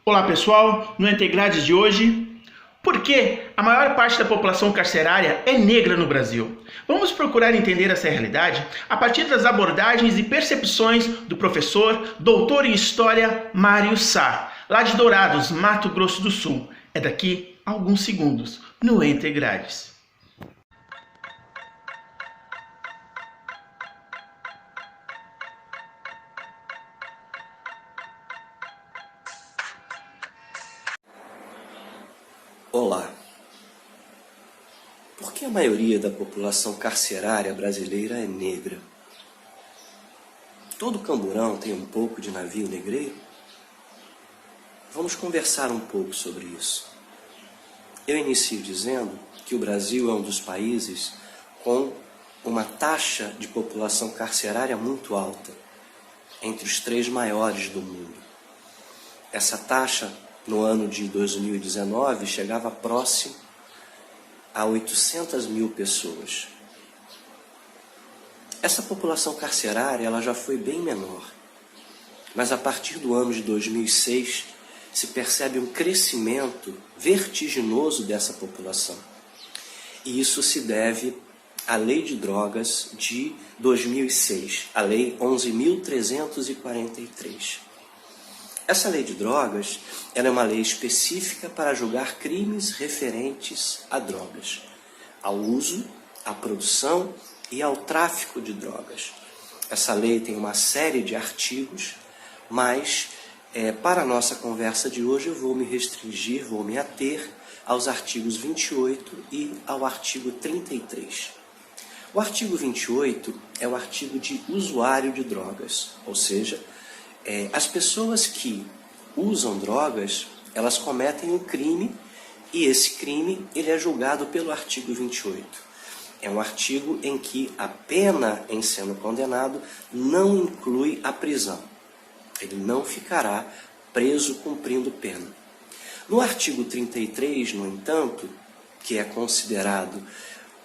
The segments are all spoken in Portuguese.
Olá pessoal, no Integrades de hoje, por que a maior parte da população carcerária é negra no Brasil? Vamos procurar entender essa realidade a partir das abordagens e percepções do professor, doutor em História, Mário Sá, lá de Dourados, Mato Grosso do Sul. É daqui a alguns segundos, no Integrades. Olá. Por que a maioria da população carcerária brasileira é negra? Todo camburão tem um pouco de navio negreiro? Vamos conversar um pouco sobre isso. Eu inicio dizendo que o Brasil é um dos países com uma taxa de população carcerária muito alta, entre os 3 maiores do mundo. Essa taxa, no ano de 2019, chegava próximo a 800 mil pessoas. Essa população carcerária ela já foi bem menor, mas a partir do ano de 2006 se percebe um crescimento vertiginoso dessa população. E isso se deve à Lei de Drogas de 2006, a Lei 11.343. Essa lei de drogas ela é uma lei específica para julgar crimes referentes a drogas, ao uso, à produção e ao tráfico de drogas. Essa lei tem uma série de artigos, mas para a nossa conversa de hoje eu vou me restringir, vou me ater aos artigos 28 e ao artigo 33. O artigo 28 é o artigo de usuário de drogas, ou seja, as pessoas que usam drogas, elas cometem um crime e esse crime ele é julgado pelo artigo 28. É um artigo em que a pena em sendo condenado não inclui a prisão. Ele não ficará preso cumprindo pena. No artigo 33, no entanto, que é considerado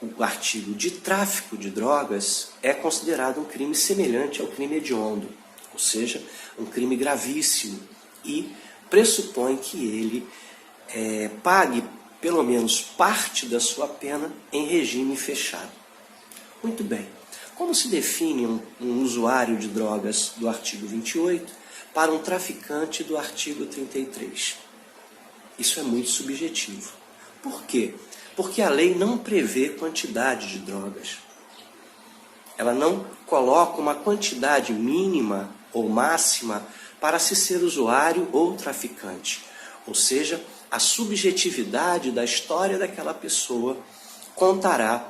o artigo de tráfico de drogas, é considerado um crime semelhante ao crime hediondo, ou seja, um crime gravíssimo, e pressupõe que ele pague pelo menos parte da sua pena em regime fechado. Muito bem, como se define um usuário de drogas do artigo 28 para um traficante do artigo 33? Isso é muito subjetivo. Por quê? Porque a lei não prevê quantidade de drogas. Ela não coloca uma quantidade mínima ou máxima para se ser usuário ou traficante. Ou seja, a subjetividade da história daquela pessoa contará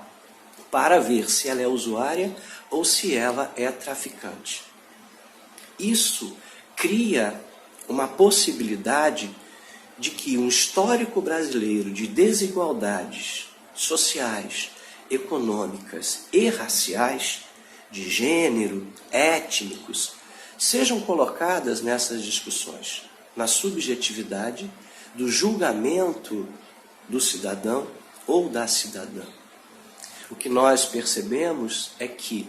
para ver se ela é usuária ou se ela é traficante. Isso cria uma possibilidade de que um histórico brasileiro de desigualdades sociais, econômicas e raciais, de gênero, étnicos, sejam colocadas nessas discussões, na subjetividade do julgamento do cidadão ou da cidadã. O que nós percebemos é que,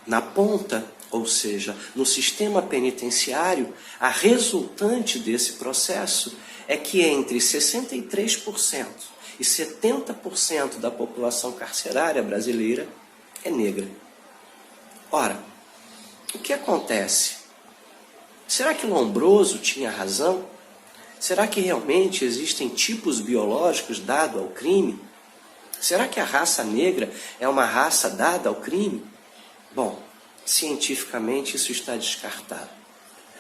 na ponta, ou seja, no sistema penitenciário, a resultante desse processo é que entre 63% e 70% da população carcerária brasileira é negra. Ora, o que acontece? Será que Lombroso tinha razão? Será que realmente existem tipos biológicos dados ao crime? Será que a raça negra é uma raça dada ao crime? Bom, cientificamente isso está descartado.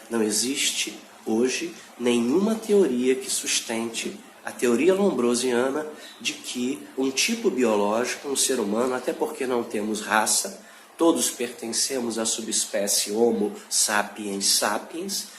Não existe hoje nenhuma teoria que sustente a teoria lombrosiana de que um tipo biológico, um ser humano, até porque não temos raça, todos pertencemos à subespécie Homo sapiens sapiens,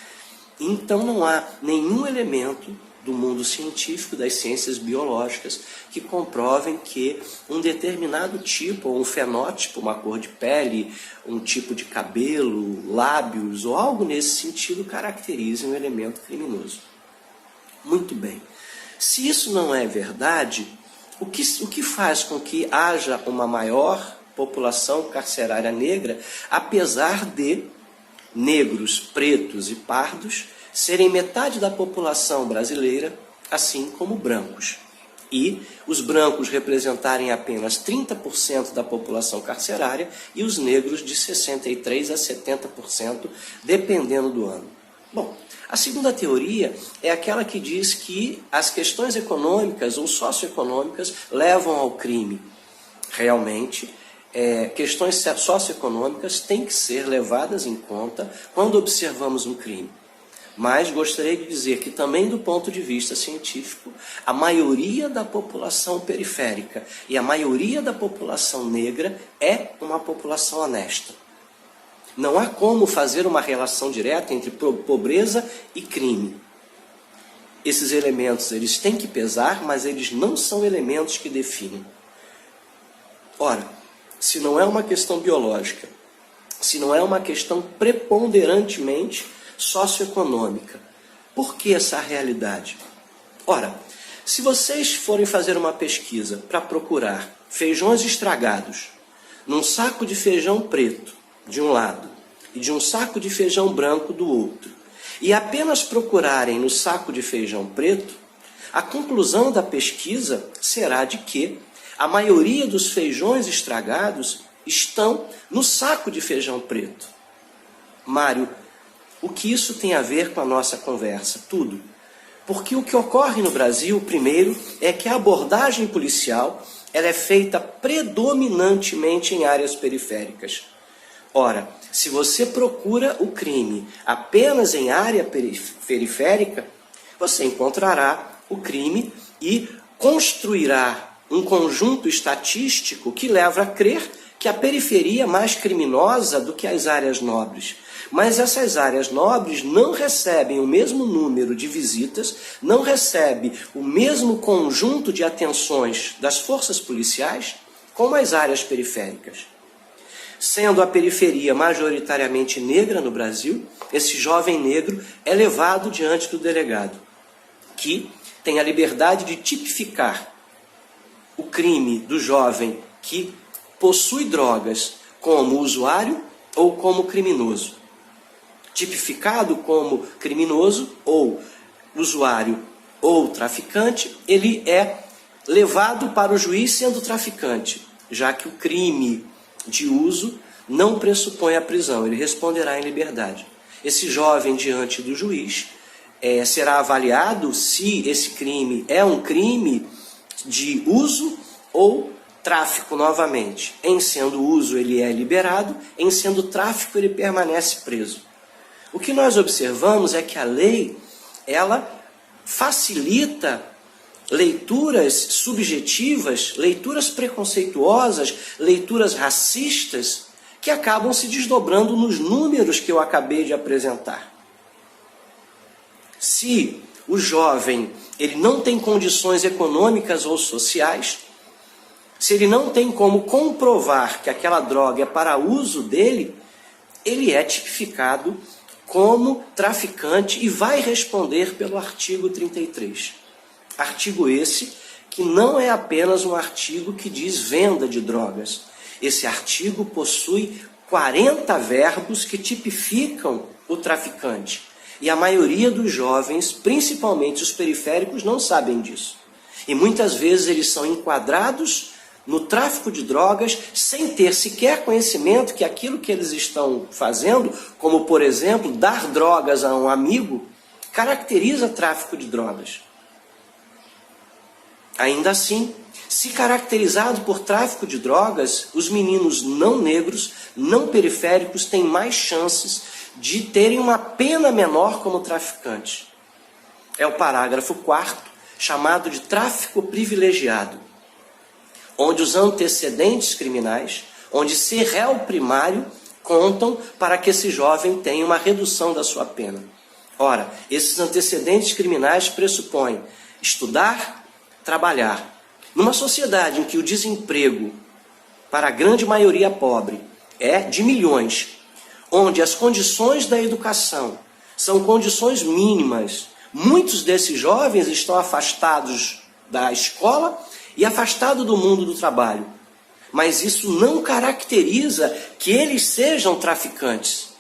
então não há nenhum elemento do mundo científico, das ciências biológicas, que comprovem que um determinado tipo, ou um fenótipo, uma cor de pele, um tipo de cabelo, lábios, ou algo nesse sentido, caracterize um elemento criminoso. Muito bem. Se isso não é verdade, o que faz com que haja uma maior população carcerária negra, apesar de negros, pretos e pardos serem metade da população brasileira, assim como brancos. E os brancos representarem apenas 30% da população carcerária e os negros de 63% a 70%, dependendo do ano. Bom, a segunda teoria é aquela que diz que as questões econômicas ou socioeconômicas levam ao crime. Realmente, questões socioeconômicas têm que ser levadas em conta quando observamos um crime. Mas gostaria de dizer que também do ponto de vista científico, a maioria da população periférica e a maioria da população negra é uma população honesta. Não há como fazer uma relação direta entre pobreza e crime. Esses elementos eles têm que pesar, mas eles não são elementos que definem. Ora, se não é uma questão biológica, se não é uma questão preponderantemente socioeconômica, por que essa realidade? Ora, se vocês forem fazer uma pesquisa para procurar feijões estragados num saco de feijão preto de um lado e de um saco de feijão branco do outro, e apenas procurarem no saco de feijão preto, a conclusão da pesquisa será de que a maioria dos feijões estragados estão no saco de feijão preto. Mário, o que isso tem a ver com a nossa conversa? Tudo. Porque o que ocorre no Brasil, primeiro, é que a abordagem policial ela é feita predominantemente em áreas periféricas. Ora, se você procura o crime apenas em área periférica, você encontrará o crime e construirá um conjunto estatístico que leva a crer que a periferia é mais criminosa do que as áreas nobres. Mas essas áreas nobres não recebem o mesmo número de visitas, não recebem o mesmo conjunto de atenções das forças policiais como as áreas periféricas. Sendo a periferia majoritariamente negra no Brasil, esse jovem negro é levado diante do delegado, que tem a liberdade de tipificar o crime do jovem que possui drogas como usuário ou como criminoso. Tipificado como criminoso ou usuário ou traficante, ele é levado para o juiz sendo traficante, já que o crime de uso não pressupõe a prisão, ele responderá em liberdade. Esse jovem diante do juiz será avaliado se esse crime é um crime de uso ou tráfico novamente. Em sendo uso ele é liberado, em sendo tráfico ele permanece preso. O que nós observamos é que a lei ela facilita leituras subjetivas, leituras preconceituosas, leituras racistas, que acabam se desdobrando nos números que eu acabei de apresentar. Se o jovem ele não tem condições econômicas ou sociais, se ele não tem como comprovar que aquela droga é para uso dele, ele é tipificado como traficante e vai responder pelo artigo 33. Artigo esse que não é apenas um artigo que diz venda de drogas. Esse artigo possui 40 verbos que tipificam o traficante. E a maioria dos jovens, principalmente os periféricos, não sabem disso. E muitas vezes eles são enquadrados no tráfico de drogas sem ter sequer conhecimento que aquilo que eles estão fazendo, como por exemplo, dar drogas a um amigo, caracteriza tráfico de drogas. Ainda assim, se caracterizado por tráfico de drogas, os meninos não negros, não periféricos, têm mais chances de terem uma pena menor como traficantes. É o parágrafo 4º, chamado de tráfico privilegiado, onde os antecedentes criminais, onde ser réu primário, contam para que esse jovem tenha uma redução da sua pena. Ora, esses antecedentes criminais pressupõem estudar, trabalhar. Numa sociedade em que o desemprego, para a grande maioria pobre, é de milhões, onde as condições da educação são condições mínimas, muitos desses jovens estão afastados da escola e afastados do mundo do trabalho. Mas isso não caracteriza que eles sejam traficantes.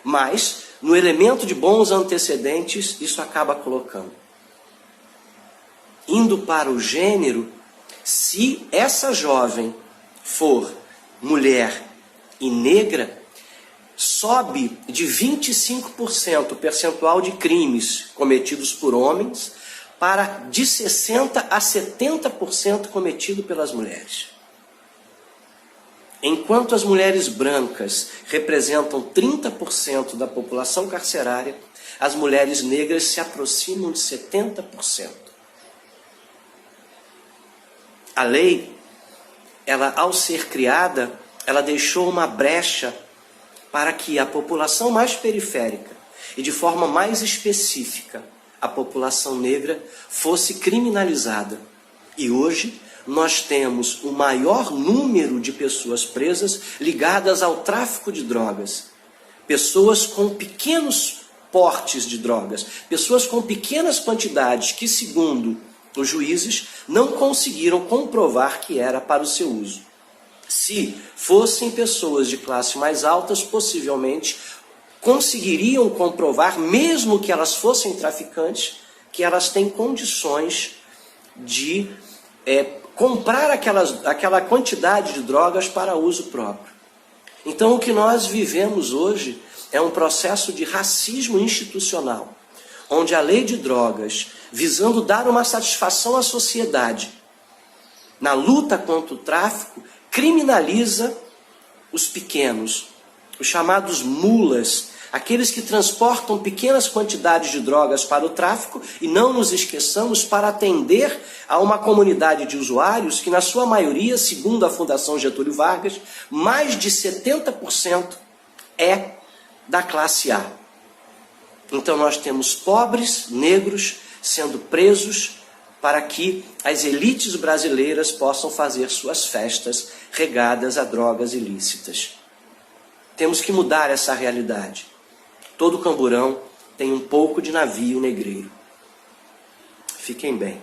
Mas no elemento de bons antecedentes, isso acaba colocando. Indo para o gênero, se essa jovem for mulher e negra, sobe de 25% o percentual de crimes cometidos por homens para de 60% a 70% cometido pelas mulheres. Enquanto as mulheres brancas representam 30% da população carcerária, as mulheres negras se aproximam de 70%. A lei, ela, ao ser criada, ela deixou uma brecha para que a população mais periférica e de forma mais específica, a população negra, fosse criminalizada. E hoje nós temos o maior número de pessoas presas ligadas ao tráfico de drogas. Pessoas com pequenos portes de drogas, pessoas com pequenas quantidades que, segundo os juízes, não conseguiram comprovar que era para o seu uso. Se fossem pessoas de classe mais altas, possivelmente conseguiriam comprovar, mesmo que elas fossem traficantes, que elas têm condições de comprar aquela quantidade de drogas para uso próprio. Então, o que nós vivemos hoje é um processo de racismo institucional, onde a lei de drogas, visando dar uma satisfação à sociedade, na luta contra o tráfico, criminaliza os pequenos, os chamados mulas, aqueles que transportam pequenas quantidades de drogas para o tráfico, e não nos esqueçamos, para atender a uma comunidade de usuários que, na sua maioria, segundo a Fundação Getúlio Vargas, mais de 70% é da classe A. Então nós temos pobres, negros, sendo presos para que as elites brasileiras possam fazer suas festas regadas a drogas ilícitas. Temos que mudar essa realidade. Todo camburão tem um pouco de navio negreiro. Fiquem bem.